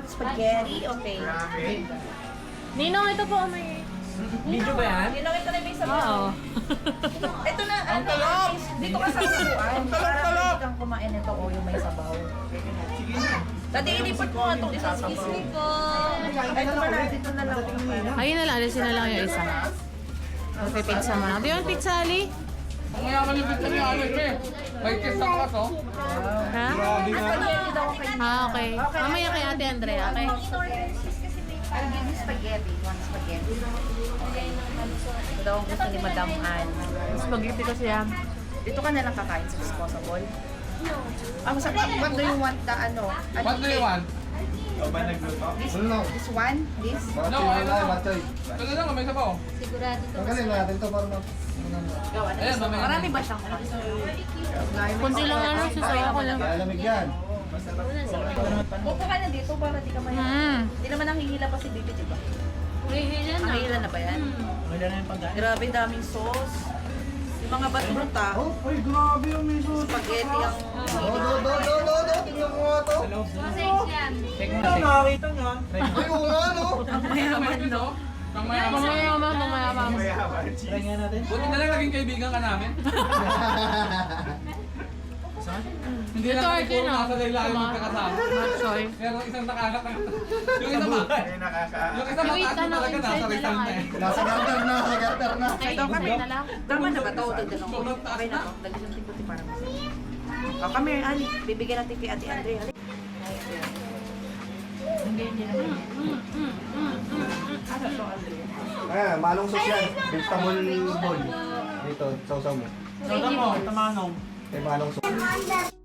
Spaghetti, okay. Ninong, ito po may... Video ba yan? Ninong, ito na may sabaw. Oo. Ito na, ano, dito ka sa upuan. Para pwede kang kumain ito o yung may sabaw. Sige na. Dati inipot mo nga itong isang sabaw. Ito pa na, dito na lang. Ayun na lang, alisin na lang yung isa. Okay, pizza mo na. Di ba pizza, Ali? Ang mayaman yung pizza niya, Alex, eh. May kiss ang kaso. Ha? Spaghetti daw kayo. Ah, okay. Mamaya kay Ate Andrea, okay? I'll give you spaghetti. One spaghetti. Ito daw ang gusto ni Madam Ann. Spaghetti kasi yan. Dito ka na lang kakain sa disposable. What do you want the ano? What do you want? This one? This? No, ito na lang, may sabaw. Tanggalin natin to para Ayan, mamaya. Marami ba siyang Kunti lang ano, susawa ko lang. Malamig yan. Upo ka na dito para di ka mahiya. Hindi naman nanghihila pa si Bibi, di ba? Nanghihila na ba yan? Grabe, daming sauce. Yung mga batuta, Oh, ay, grabe yung miso. spaghetti ang... Tingnan mo nga to. Nakakita nga. Ay, oo nga, no? Ang mayaman, no? Ang mayaman. Mamaya. Try nga natin. Buti na lang naging kaibigan ka namin. Hindi lang kami puro nasa daylaan yung magkakasama. Matsoy. Pero isang nakakatang. Yung isa ma. Yung isa mataas mo talaga nasa Rizal na eh. Nasa garter na, nasa garter na. Okay, kami na lang. Tama na ba ito? Tignan mo. Sobrang taas Okay na na. to. Dali ng tingkuti para mas. O, kami, Ali. Bibigyan natin kay Ate Andrea. Ali. Hindi na. Ano to, Andrea? Ayan, malong sauce yan. Vegetable bowl. Dito, sausaw mo. Soda mo, tamanong. May malong sauce.